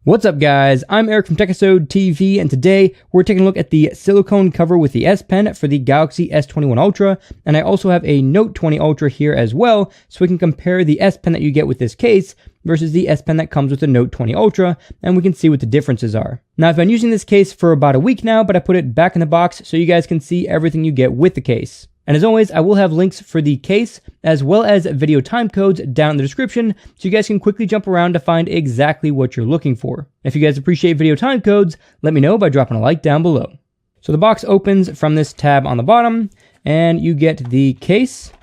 What's up guys, I'm Eric from Techisode TV, and today we're taking a look at the silicone cover with the S Pen for the Galaxy S21 Ultra, and I also have a Note 20 Ultra here as well, so we can compare the S Pen that you get with this case versus the S Pen that comes with the Note 20 Ultra, and we can see what the differences are. Now I've been using this case for about a week now, but I put it back in the box so you guys can see everything you get with the case. And as always, I will have links for the case as well as video time codes down in the description so you guys can quickly jump around to find exactly what you're looking for. If you guys appreciate video time codes, let me know by dropping a like down below. So the box opens from this tab on the bottom and you get the case,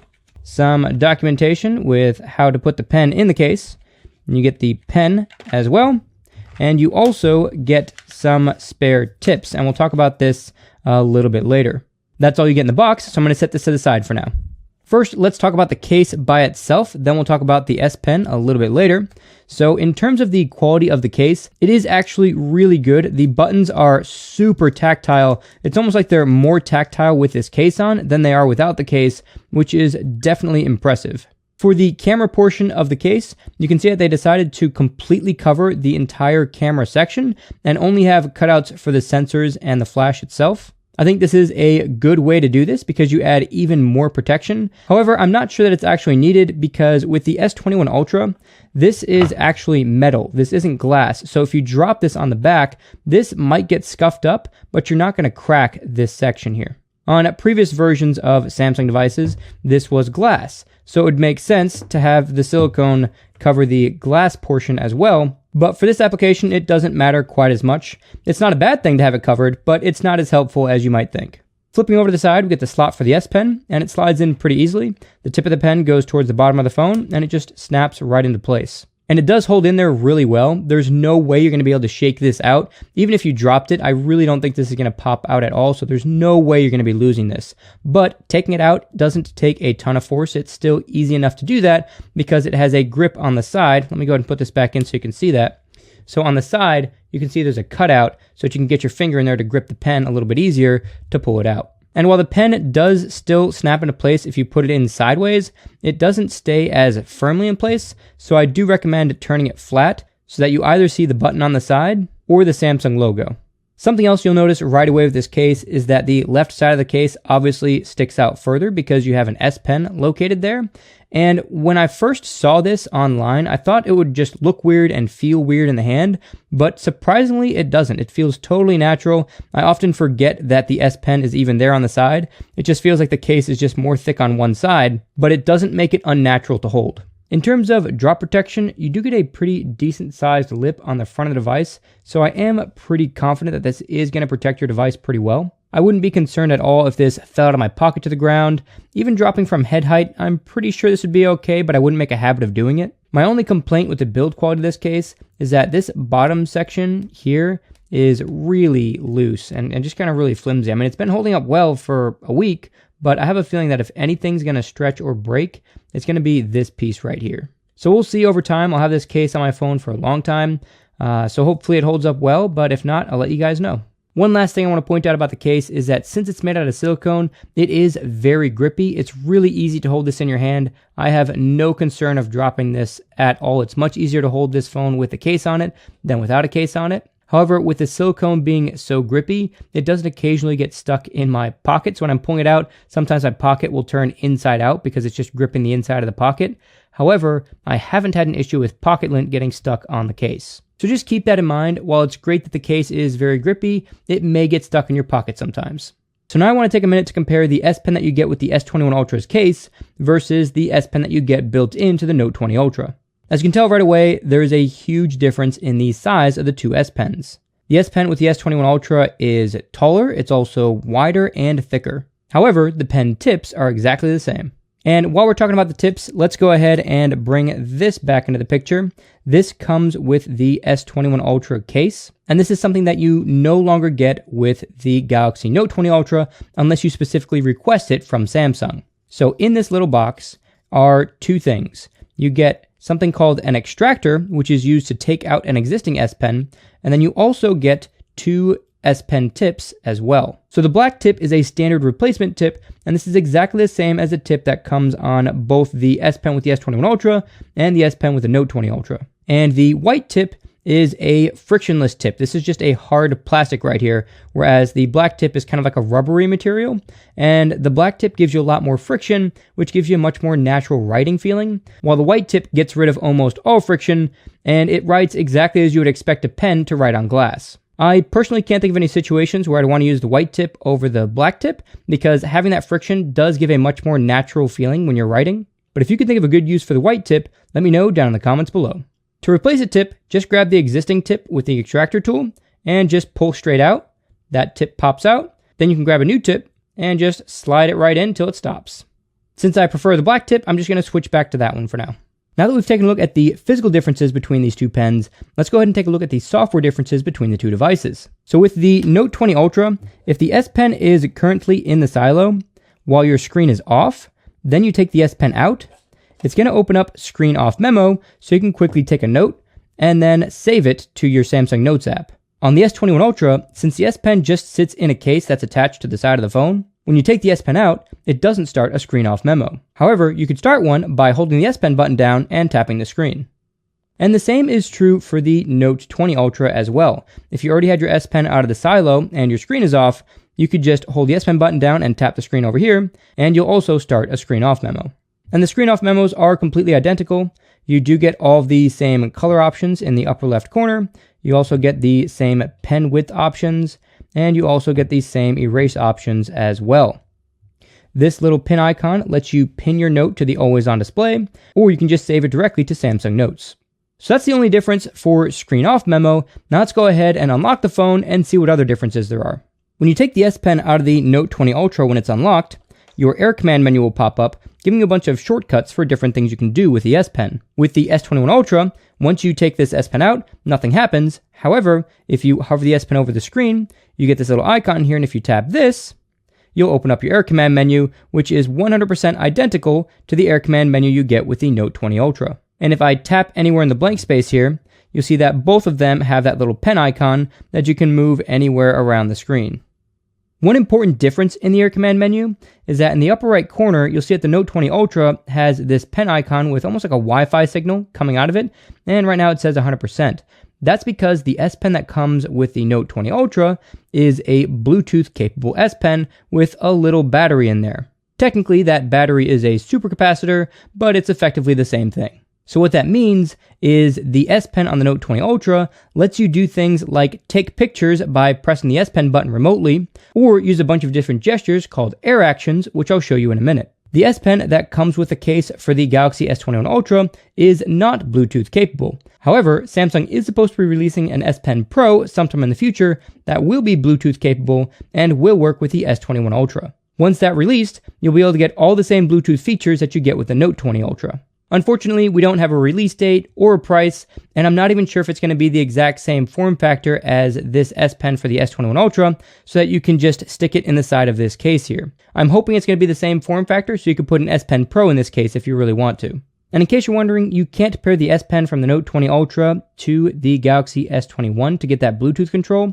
some documentation with how to put the pen in the case, and you get the pen as well, and you also get some spare tips, and we'll talk about this a little bit later. That's all you get in the box, so I'm going to set this to the side for now. First, let's talk about the case by itself, then we'll talk about the S Pen a little bit later. So in terms of the quality of the case, it is actually really good. The buttons are super tactile. It's almost like they're more tactile with this case on than they are without the case, which is definitely impressive. For the camera portion of the case, you can see that they decided to completely cover the entire camera section and only have cutouts for the sensors and the flash itself. I think this is a good way to do this because you add even more protection. However, I'm not sure that it's actually needed because with the S21 Ultra, this is actually metal. This isn't glass. So if you drop this on the back, this might get scuffed up, but you're not going to crack this section here. On previous versions of Samsung devices, this was glass. So it would make sense to have the silicone cover the glass portion as well. But for this application, it doesn't matter quite as much. It's not a bad thing to have it covered, but it's not as helpful as you might think. Flipping over to the side, we get the slot for the S Pen, and it slides in pretty easily. The tip of the pen goes towards the bottom of the phone, and it just snaps right into place. And it does hold in there really well. There's no way you're going to be able to shake this out. Even if you dropped it, I really don't think this is going to pop out at all, so there's no way you're going to be losing this. But taking it out doesn't take a ton of force. It's still easy enough to do that because it has a grip on the side. Let me go ahead and put this back in so you can see that. So on the side, you can see there's a cutout so that you can get your finger in there to grip the pen a little bit easier to pull it out. And while the pen does still snap into place if you put it in sideways, it doesn't stay as firmly in place, so I do recommend turning it flat so that you either see the button on the side or the Samsung logo. Something else you'll notice right away with this case is that the left side of the case obviously sticks out further because you have an S Pen located there. And when I first saw this online, I thought it would just look weird and feel weird in the hand, but surprisingly it doesn't. It feels totally natural. I often forget that the S Pen is even there on the side. It just feels like the case is just more thick on one side, but it doesn't make it unnatural to hold. In terms of drop protection, you do get a pretty decent sized lip on the front of the device, so I am pretty confident that this is going to protect your device pretty well. I wouldn't be concerned at all if this fell out of my pocket to the ground. Even dropping from head height, I'm pretty sure this would be okay, but I wouldn't make a habit of doing it. My only complaint with the build quality of this case is that this bottom section here is really loose and just kind of really flimsy. I mean, it's been holding up well for a week, but I have a feeling that if anything's going to stretch or break, it's going to be this piece right here. So we'll see over time. I'll have this case on my phone for a long time, so hopefully it holds up well, but if not, I'll let you guys know. One last thing I want to point out about the case is that since it's made out of silicone, it is very grippy. It's really easy to hold this in your hand. I have no concern of dropping this at all. It's much easier to hold this phone with a case on it than without a case on it. However, with the silicone being so grippy, it does occasionally get stuck in my pocket. So when I'm pulling it out, sometimes my pocket will turn inside out because it's just gripping the inside of the pocket. However, I haven't had an issue with pocket lint getting stuck on the case. So just keep that in mind. While it's great that the case is very grippy, it may get stuck in your pocket sometimes. So now I want to take a minute to compare the S Pen that you get with the S21 Ultra's case versus the S Pen that you get built into the Note 20 Ultra. As you can tell right away, there is a huge difference in the size of the two S Pens. The S Pen with the S21 Ultra is taller, it's also wider and thicker. However, the pen tips are exactly the same. And while we're talking about the tips, let's go ahead and bring this back into the picture. This comes with the S21 Ultra case, and this is something that you no longer get with the Galaxy Note 20 Ultra unless you specifically request it from Samsung. So in this little box are two things. You get something called an extractor, which is used to take out an existing S Pen, and then you also get two S Pen tips as well. So the black tip is a standard replacement tip, and this is exactly the same as the tip that comes on both the S Pen with the S21 Ultra and the S Pen with the Note 20 Ultra. And the white tip is a frictionless tip. This is just a hard plastic right here, whereas the black tip is kind of like a rubbery material, and the black tip gives you a lot more friction, which gives you a much more natural writing feeling, while the white tip gets rid of almost all friction, and it writes exactly as you would expect a pen to write on glass. I personally can't think of any situations where I'd want to use the white tip over the black tip, because having that friction does give a much more natural feeling when you're writing. But if you can think of a good use for the white tip, let me know down in the comments below. To replace a tip, just grab the existing tip with the extractor tool and just pull straight out. That tip pops out. Then you can grab a new tip and just slide it right in until it stops. Since I prefer the black tip, I'm just going to switch back to that one for now. Now that we've taken a look at the physical differences between these two pens, let's go ahead and take a look at the software differences between the two devices. So with the Note 20 Ultra, if the S Pen is currently in the silo while your screen is off, then you take the S Pen out, it's going to open up Screen Off Memo so you can quickly take a note and then save it to your Samsung Notes app. On the S21 Ultra, since the S Pen just sits in a case that's attached to the side of the phone, when you take the S Pen out, it doesn't start a Screen Off Memo. However, you could start one by holding the S Pen button down and tapping the screen. And the same is true for the Note 20 Ultra as well. If you already had your S Pen out of the silo and your screen is off, you could just hold the S Pen button down and tap the screen over here, and you'll also start a Screen Off Memo. And the Screen Off Memos are completely identical. You do get all of the same color options in the upper left corner. You also get the same pen width options, and you also get the same erase options as well. This little pin icon lets you pin your note to the always on display, or you can just save it directly to Samsung Notes. So that's the only difference for Screen Off Memo. Now let's go ahead and unlock the phone and see what other differences there are. When you take the S Pen out of the Note 20 Ultra when it's unlocked, your Air Command menu will pop up, giving you a bunch of shortcuts for different things you can do with the S Pen. With the S21 Ultra, once you take this S Pen out, nothing happens. However, if you hover the S Pen over the screen, you get this little icon here, and if you tap this, you'll open up your Air Command menu, which is 100% identical to the Air Command menu you get with the Note 20 Ultra. And if I tap anywhere in the blank space here, you'll see that both of them have that little pen icon that you can move anywhere around the screen. One important difference in the Air Command menu is that in the upper right corner, you'll see that the Note 20 Ultra has this pen icon with almost like a Wi-Fi signal coming out of it, and right now it says 100%. That's because the S Pen that comes with the Note 20 Ultra is a Bluetooth-capable S Pen with a little battery in there. Technically, that battery is a supercapacitor, but it's effectively the same thing. So what that means is the S Pen on the Note 20 Ultra lets you do things like take pictures by pressing the S Pen button remotely, or use a bunch of different gestures called air actions, which I'll show you in a minute. The S Pen that comes with the case for the Galaxy S21 Ultra is not Bluetooth capable. However, Samsung is supposed to be releasing an S Pen Pro sometime in the future that will be Bluetooth capable and will work with the S21 Ultra. Once that's released, you'll be able to get all the same Bluetooth features that you get with the Note 20 Ultra. Unfortunately, we don't have a release date or a price, and I'm not even sure if it's going to be the exact same form factor as this S Pen for the S21 Ultra, so that you can just stick it in the side of this case here. I'm hoping it's going to be the same form factor, so you can put an S Pen Pro in this case if you really want to. And in case you're wondering, you can't pair the S Pen from the Note 20 Ultra to the Galaxy S21 to get that Bluetooth control,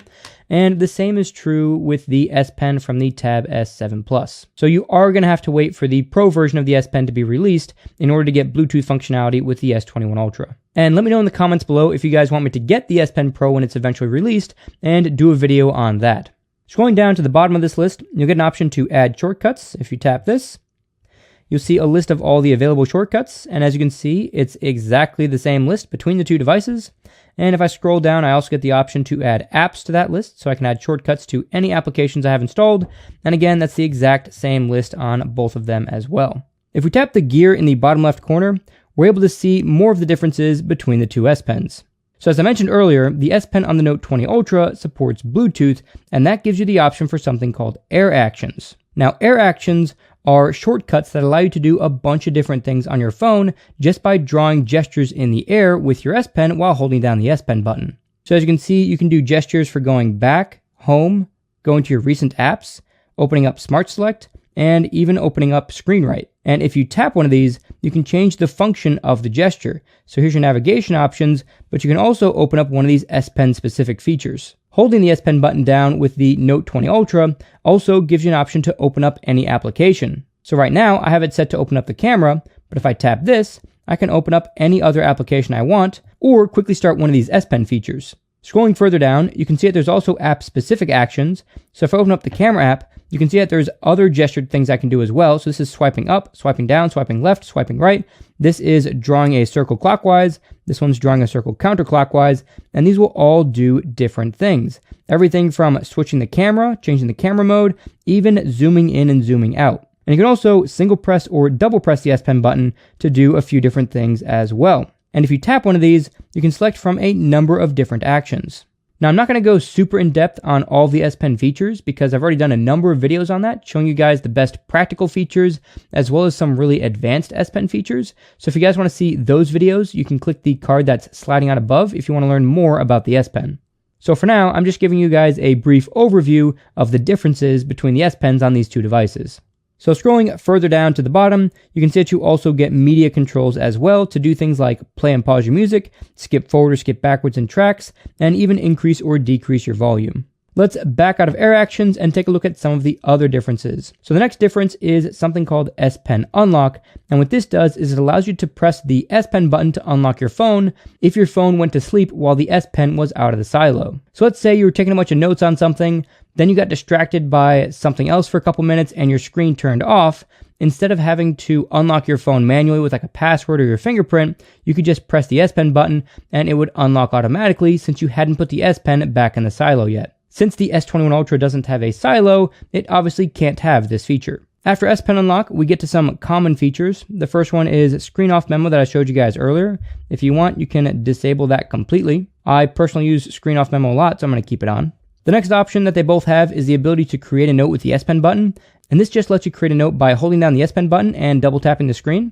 and the same is true with the S Pen from the Tab S7 Plus. So you are going to have to wait for the Pro version of the S Pen to be released in order to get Bluetooth functionality with the S21 Ultra. And let me know in the comments below if you guys want me to get the S Pen Pro when it's eventually released, and do a video on that. Scrolling down to the bottom of this list, you'll get an option to add shortcuts. If you tap this, you'll see a list of all the available shortcuts, and as you can see, it's exactly the same list between the two devices. And if I scroll down, I also get the option to add apps to that list, so I can add shortcuts to any applications I have installed, and again, that's the exact same list on both of them as well. If we tap the gear in the bottom left corner, we're able to see more of the differences between the two S Pens. So as I mentioned earlier, the S Pen on the Note 20 Ultra supports Bluetooth, and that gives you the option for something called air actions. Now, air actions are shortcuts that allow you to do a bunch of different things on your phone just by drawing gestures in the air with your S Pen while holding down the S Pen button. So as you can see, you can do gestures for going back, home, going to your recent apps, opening up Smart Select, and even opening up Screen Write. And if you tap one of these, you can change the function of the gesture. So here's your navigation options, but you can also open up one of these S Pen specific features. Holding the S Pen button down with the Note 20 Ultra also gives you an option to open up any application. So right now, I have it set to open up the camera, but if I tap this, I can open up any other application I want, or quickly start one of these S Pen features. Scrolling further down, you can see that there's also app-specific actions. So if I open up the camera app, you can see that there's other gestured things I can do as well. So this is swiping up, swiping down, swiping left, swiping right. This is drawing a circle clockwise. This one's drawing a circle counterclockwise. And these will all do different things. Everything from switching the camera, changing the camera mode, even zooming in and zooming out. And you can also single press or double press the S Pen button to do a few different things as well. And if you tap one of these, you can select from a number of different actions. Now, I'm not going to go super in depth on all of the S Pen features because I've already done a number of videos on that, showing you guys the best practical features, as well as some really advanced S Pen features. So if you guys want to see those videos, you can click the card that's sliding out above if you want to learn more about the S Pen. So for now, I'm just giving you guys a brief overview of the differences between the S Pens on these two devices. So scrolling further down to the bottom, you can see that you also get media controls as well to do things like play and pause your music, skip forward or skip backwards in tracks, and even increase or decrease your volume. Let's back out of air actions and take a look at some of the other differences. So the next difference is something called S Pen Unlock. And what this does is it allows you to press the S Pen button to unlock your phone if your phone went to sleep while the S Pen was out of the silo. So let's say you were taking a bunch of notes on something, then you got distracted by something else for a couple minutes and your screen turned off. Instead of having to unlock your phone manually with like a password or your fingerprint, you could just press the S Pen button and it would unlock automatically since you hadn't put the S Pen back in the silo yet. Since the S21 Ultra doesn't have a silo, it obviously can't have this feature. After S Pen Unlock, we get to some common features. The first one is screen off memo that I showed you guys earlier. If you want, you can disable that completely. I personally use screen off memo a lot, so I'm going to keep it on. The next option that they both have is the ability to create a note with the S Pen button. And this just lets you create a note by holding down the S Pen button and double tapping the screen.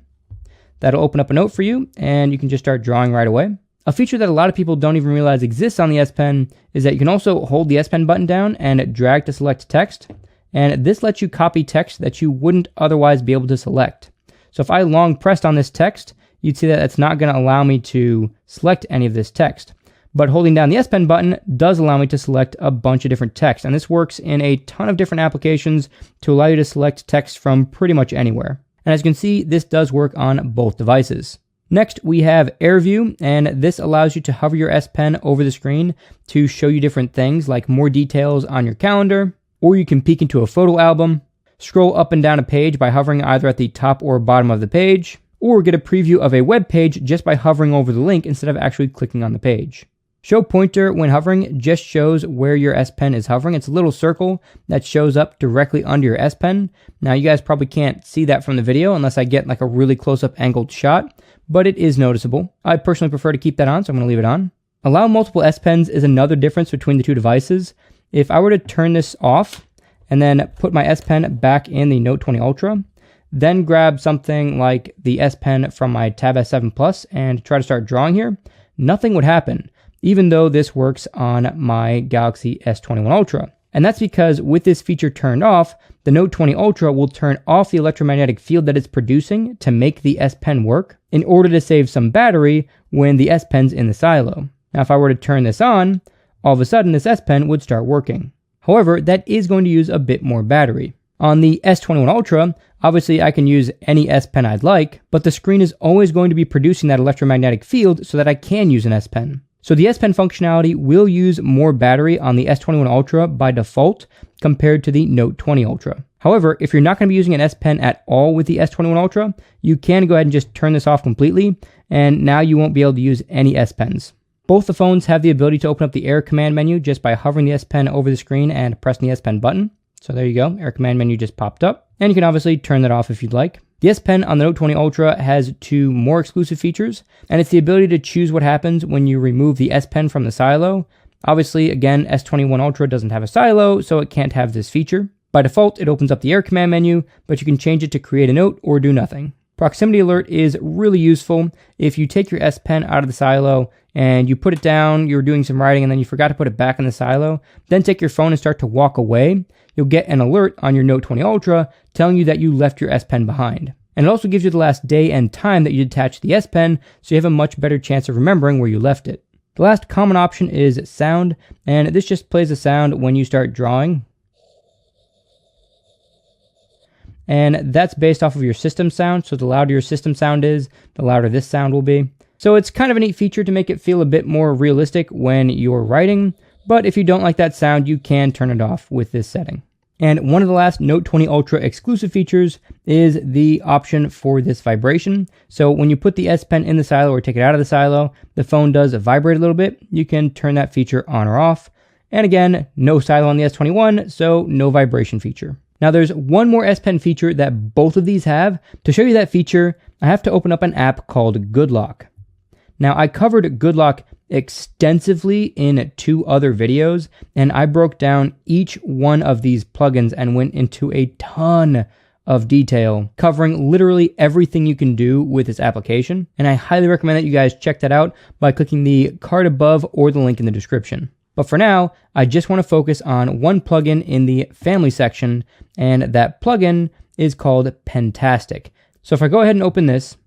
That'll open up a note for you, and you can just start drawing right away. A feature that a lot of people don't even realize exists on the S Pen is that you can also hold the S Pen button down and drag to select text. And this lets you copy text that you wouldn't otherwise be able to select. So if I long pressed on this text, you'd see that it's not going to allow me to select any of this text. But holding down the S Pen button does allow me to select a bunch of different text. And this works in a ton of different applications to allow you to select text from pretty much anywhere. And as you can see, this does work on both devices. Next, we have Air View, and this allows you to hover your S Pen over the screen to show you different things like more details on your calendar, or you can peek into a photo album, scroll up and down a page by hovering either at the top or bottom of the page, or get a preview of a web page just by hovering over the link instead of actually clicking on the page. Show pointer when hovering just shows where your S Pen is hovering. It's a little circle that shows up directly under your S Pen. Now you guys probably can't see that from the video unless I get like a really close-up angled shot, but it is noticeable. I personally prefer to keep that on, so I'm going to leave it on. Allow multiple S Pens is another difference between the two devices. If I were to turn this off and then put my S Pen back in the Note 20 Ultra, then grab something like the S Pen from my Tab S7 Plus and try to start drawing here, nothing would happen, even though this works on my Galaxy S21 Ultra. And that's because with this feature turned off, the Note 20 Ultra will turn off the electromagnetic field that it's producing to make the S Pen work in order to save some battery when the S Pen's in the silo. Now, if I were to turn this on, all of a sudden this S Pen would start working. However, that is going to use a bit more battery. On the S21 Ultra, obviously I can use any S Pen I'd like, but the screen is always going to be producing that electromagnetic field so that I can use an S Pen. So the S Pen functionality will use more battery on the S21 Ultra by default compared to the Note 20 Ultra. However, if you're not going to be using an S Pen at all with the S21 Ultra, you can go ahead and just turn this off completely, and now you won't be able to use any S Pens. Both the phones have the ability to open up the Air command menu just by hovering the S Pen over the screen and pressing the S Pen button. So there you go, Air command menu just popped up. And you can obviously turn that off if you'd like. The S Pen on the Note 20 Ultra has two more exclusive features, and it's the ability to choose what happens when you remove the S Pen from the silo. Obviously, again, S21 Ultra doesn't have a silo, so it can't have this feature. By default, it opens up the Air command menu, but you can change it to create a note or do nothing. Proximity alert is really useful. If you take your S Pen out of the silo and you put it down, you're doing some writing and then you forgot to put it back in the silo, then take your phone and start to walk away, you'll get an alert on your Note 20 Ultra telling you that you left your S Pen behind. And it also gives you the last day and time that you detached the S Pen, so you have a much better chance of remembering where you left it. The last common option is sound, and this just plays a sound when you start drawing. and that's based off of your system sound. So the louder your system sound is, the louder this sound will be. So it's kind of a neat feature to make it feel a bit more realistic when you're writing, but if you don't like that sound, you can turn it off with this setting. And one of the last Note 20 Ultra exclusive features is the option for this vibration. So when you put the S Pen in the silo or take it out of the silo, the phone does vibrate a little bit. You can turn that feature on or off. And again, no silo on the S21, so no vibration feature. Now there's one more S Pen feature that both of these have. To show you that feature, I have to open up an app called Good Lock. Now I covered Good Lock extensively in 2 other videos, and I broke down each one of these plugins and went into a ton of detail, covering literally everything you can do with this application. And I highly recommend that you guys check that out by clicking the card above or the link in the description. But for now, I just want to focus on one plugin in the family section, and that plugin is called Pentastic. So if I go ahead and open this,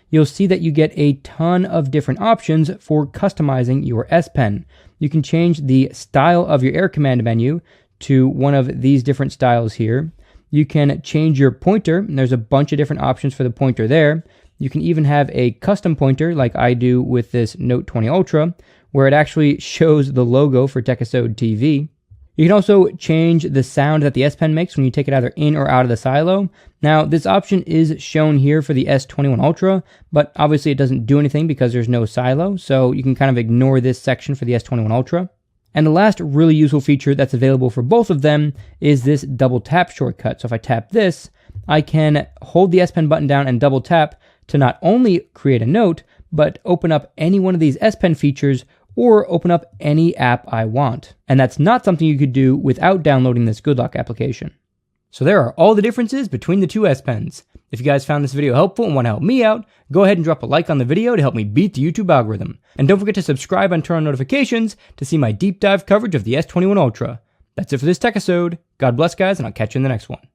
you'll see that you get a ton of different options for customizing your S Pen. You can change the style of your Air Command menu to one of these different styles here. You can change your pointer, and there's a bunch of different options for the pointer there. You can even have a custom pointer like I do with this Note 20 Ultra, where it actually shows the logo for Techisode TV. You can also change the sound that the S Pen makes when you take it either in or out of the silo. Now, this option is shown here for the S21 Ultra, but obviously it doesn't do anything because there's no silo, so you can kind of ignore this section for the S21 Ultra. And the last really useful feature that's available for both of them is this double tap shortcut. So if I tap this, I can hold the S Pen button down and double tap to not only create a note, but open up any one of these S Pen features or open up any app I want. And that's not something you could do without downloading this Good Lock application. So there are all the differences between the 2 S Pens. If you guys found this video helpful and want to help me out, go ahead and drop a like on the video to help me beat the YouTube algorithm. And don't forget to subscribe and turn on notifications to see my deep dive coverage of the S21 Ultra. That's it for this Techisode. God bless guys, and I'll catch you in the next one.